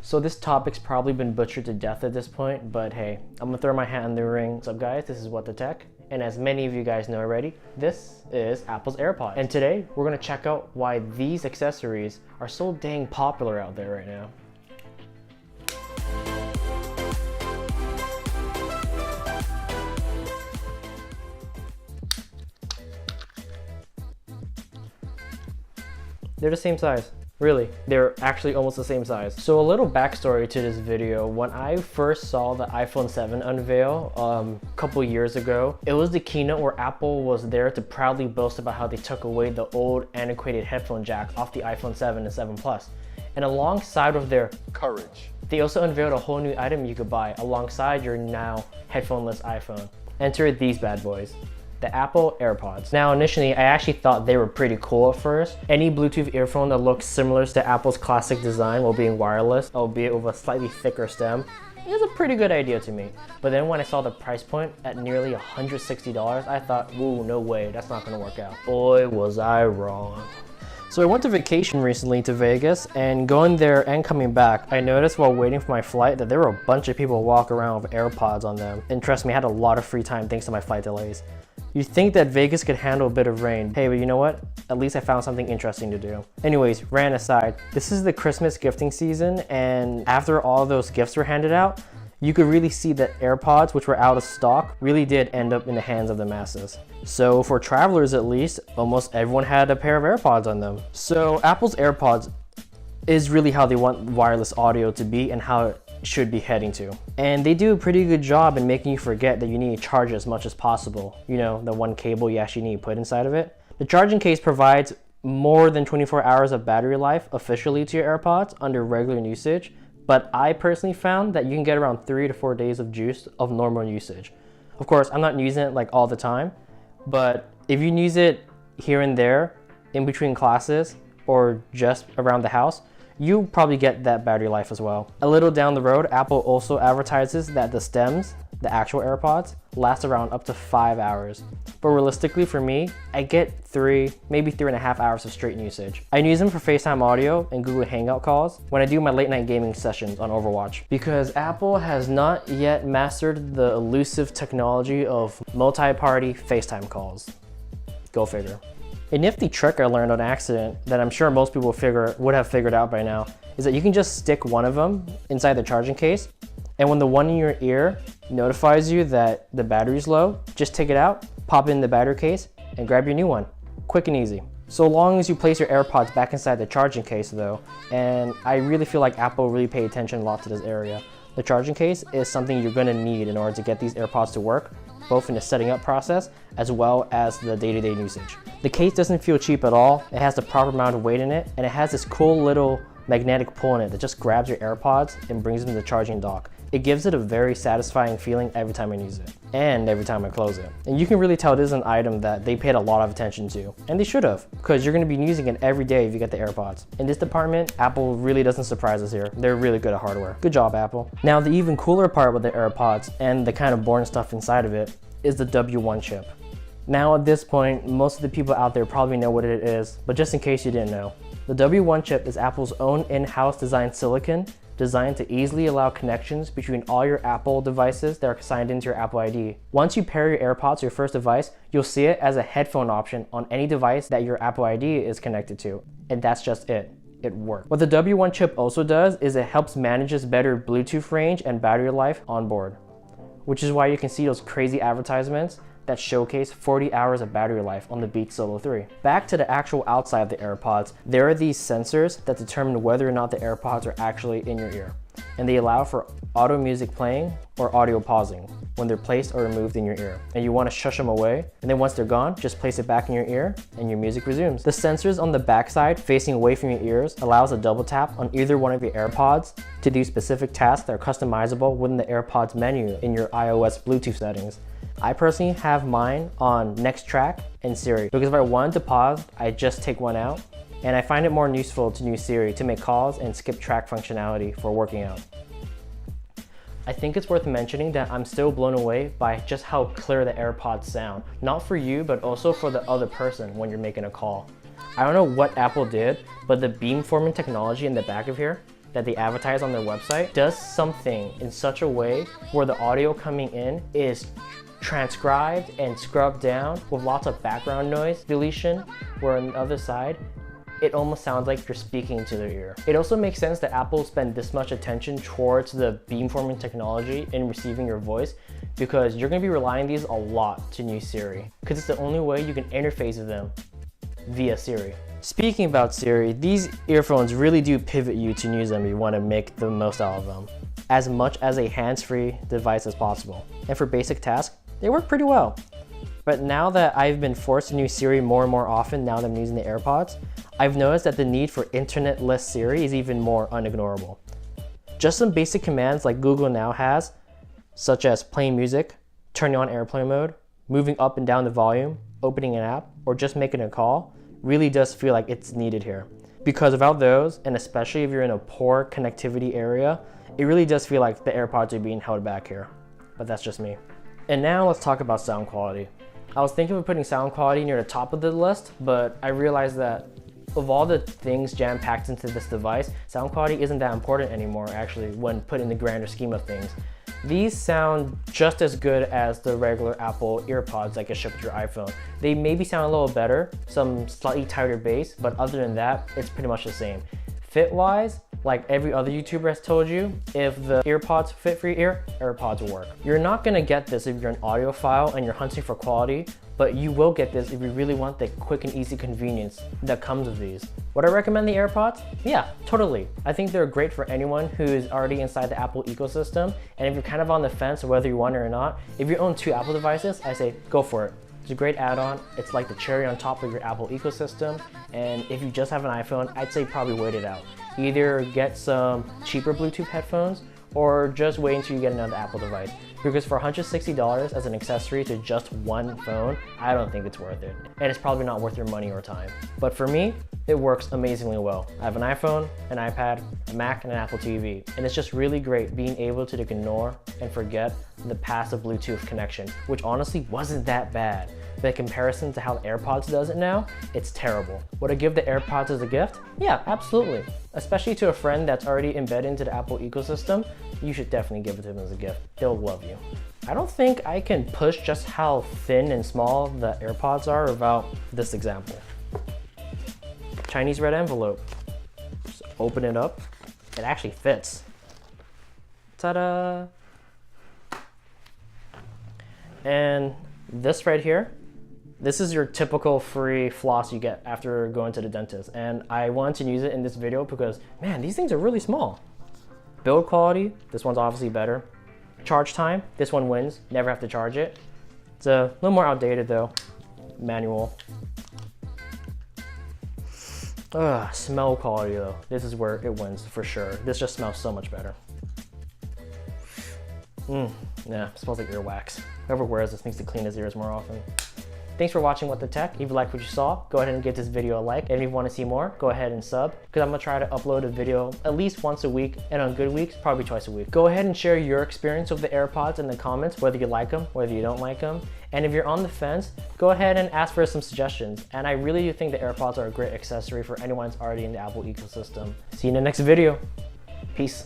So this topic's probably been butchered to death at this point, but hey, I'm gonna throw my hat in the ring. What's up guys, this is What the Tech, and as many of you guys know already, this is Apple's AirPods. And today, we're gonna check out why these accessories are so dang popular out there right now. They're the same size. Really, they're actually almost the same size. So a little backstory to this video. When I first saw the iPhone 7 unveil a couple years ago, it was the keynote where Apple was there to proudly boast about how they took away the old antiquated headphone jack off the iPhone 7 and 7 Plus. And alongside of their courage, they also unveiled a whole new item you could buy alongside your now headphoneless iPhone. Enter these bad boys. The Apple AirPods. Now initially, I actually thought they were pretty cool at first. Any Bluetooth earphone that looks similar to Apple's classic design while being wireless, albeit with a slightly thicker stem, is a pretty good idea to me. But then when I saw the price point at nearly $160, I thought, whoa, no way, that's not gonna work out. Boy, was I wrong. So I went to vacation recently to Vegas, and going there and coming back, I noticed while waiting for my flight that there were a bunch of people walking around with AirPods on them. And trust me, I had a lot of free time thanks to my flight delays. You'd think that Vegas could handle a bit of rain. Hey, but you know what? At least I found something interesting to do. Anyways, rant aside, this is the Christmas gifting season, and after all those gifts were handed out, you could really see that AirPods, which were out of stock, really did end up in the hands of the masses. So for travelers at least, almost everyone had a pair of AirPods on them. So Apple's AirPods is really how they want wireless audio to be and how it should be heading to. And they do a pretty good job in making you forget that you need to charge as much as possible. You know, the one cable you actually need to put inside of it. The charging case provides more than 24 hours of battery life officially to your AirPods under regular usage, but I personally found that you can get around 3 to 4 days of juice of normal usage. Of course, I'm not using it like all the time, but if you use it here and there in between classes or just around the house, you probably get that battery life as well. A little down the road, Apple also advertises that the stems, the actual AirPods, last around up to 5 hours. But realistically for me, I get 3, maybe 3.5 hours of straight usage. I use them for FaceTime audio and Google Hangout calls when I do my late night gaming sessions on Overwatch. Because Apple has not yet mastered the elusive technology of multi-party FaceTime calls. Go figure. A nifty trick I learned on accident that I'm sure most people would have figured out by now is that you can just stick one of them inside the charging case, and when the one in your ear notifies you that the battery's low, just take it out, pop it in the battery case, and grab your new one. Quick and easy. So long as you place your AirPods back inside the charging case though, and I really feel like Apple really paid attention a lot to this area. The charging case is something you're gonna need in order to get these AirPods to work, both in the setting up process as well as the day-to-day usage. The case doesn't feel cheap at all. It has the proper amount of weight in it, and it has this cool little magnetic pull in it that just grabs your AirPods and brings them to the charging dock. It gives it a very satisfying feeling every time I use it, and every time I close it. And you can really tell this is an item that they paid a lot of attention to, and they should have, because you're gonna be using it every day if you get the AirPods. In this department, Apple really doesn't surprise us here. They're really good at hardware. Good job, Apple. Now, the even cooler part with the AirPods, and the kind of boring stuff inside of it, is the W1 chip. Now at this point, most of the people out there probably know what it is, but just in case you didn't know, the W1 chip is Apple's own in-house designed silicon designed to easily allow connections between all your Apple devices that are signed into your Apple ID. Once you pair your AirPods to your first device, you'll see it as a headphone option on any device that your Apple ID is connected to, and that's just it. It works. What the W1 chip also does is it helps manages better Bluetooth range and battery life on board, which is why you can see those crazy advertisements that showcase 40 hours of battery life on the Beats Solo 3. Back to the actual outside of the AirPods, there are these sensors that determine whether or not the AirPods are actually in your ear. And they allow for auto music playing or audio pausing when they're placed or removed in your ear. And you want to shush them away, and then once they're gone, just place it back in your ear and your music resumes. The sensors on the backside facing away from your ears allows a double tap on either one of your AirPods to do specific tasks that are customizable within the AirPods menu in your iOS Bluetooth settings. I personally have mine on Next Track and Siri, because if I wanted to pause, I just take one out, and I find it more useful to use Siri to make calls and skip track functionality for working out. I think it's worth mentioning that I'm still blown away by just how clear the AirPods sound, not for you, but also for the other person when you're making a call. I don't know what Apple did, but the beamforming technology in the back of here that they advertise on their website does something in such a way where the audio coming in is transcribed and scrubbed down with lots of background noise deletion, where on the other side, it almost sounds like you're speaking to their ear. It also makes sense that Apple spend this much attention towards the beamforming technology in receiving your voice, because you're gonna be relying these a lot to use Siri, because it's the only way you can interface with them via Siri. Speaking about Siri, these earphones really do pivot you to use them if you want to make the most out of them, as much as a hands-free device as possible. And for basic tasks, they work pretty well. But now that I've been forced to use Siri more and more often now that I'm using the AirPods, I've noticed that the need for internet-less Siri is even more unignorable. Just some basic commands like Google now has, such as playing music, turning on airplane mode, moving up and down the volume, opening an app, or just making a call, really does feel like it's needed here. Because without those, and especially if you're in a poor connectivity area, it really does feel like the AirPods are being held back here. But that's just me. And now let's talk about sound quality. I was thinking of putting sound quality near the top of the list, but I realized that of all the things jam-packed into this device, sound quality isn't that important anymore actually when put in the grander scheme of things. These sound just as good as the regular Apple AirPods that get shipped with your iPhone. They maybe sound a little better, some slightly tighter bass, but other than that, it's pretty much the same. Fit-wise, like every other YouTuber has told you, if the AirPods fit for your ear, AirPods will work. You're not gonna get this if you're an audiophile and you're hunting for quality, but you will get this if you really want the quick and easy convenience that comes with these. Would I recommend the AirPods? Yeah, totally. I think they're great for anyone who is already inside the Apple ecosystem, and if you're kind of on the fence whether you want it or not, if you own 2 Apple devices, I say go for it. It's a great add-on. It's like the cherry on top of your Apple ecosystem, and if you just have an iPhone, I'd say probably wait it out. Either get some cheaper Bluetooth headphones or just wait until you get another Apple device. Because for $160 as an accessory to just one phone, I don't think it's worth it. And it's probably not worth your money or time. But for me, it works amazingly well. I have an iPhone, an iPad, a Mac, and an Apple TV. And it's just really great being able to ignore and forget the passive Bluetooth connection, which honestly wasn't that bad. But in comparison to how the AirPods does it now, it's terrible. Would I give the AirPods as a gift? Yeah, absolutely. Especially to a friend that's already embedded into the Apple ecosystem, you should definitely give it to them as a gift. They'll love you. I don't think I can push just how thin and small the AirPods are without this example. Chinese red envelope. Just open it up. It actually fits. Ta-da! And this right here, this is your typical free floss you get after going to the dentist. And I wanted to use it in this video because, man, these things are really small. Build quality, this one's obviously better. Charge time, this one wins, never have to charge it. It's a little more outdated though, manual. Smell quality though, this is where it wins for sure. This just smells so much better. Yeah, it smells like earwax. Whoever wears this needs to clean his ears more often. Thanks for watching What the Tech. If you liked what you saw, go ahead and give this video a like. And if you want to see more, go ahead and sub, because I'm going to try to upload a video at least once a week, and on good weeks, probably twice a week. Go ahead and share your experience with the AirPods in the comments, whether you like them, whether you don't like them. And if you're on the fence, go ahead and ask for some suggestions. And I really do think the AirPods are a great accessory for anyone that's already in the Apple ecosystem. See you in the next video. Peace.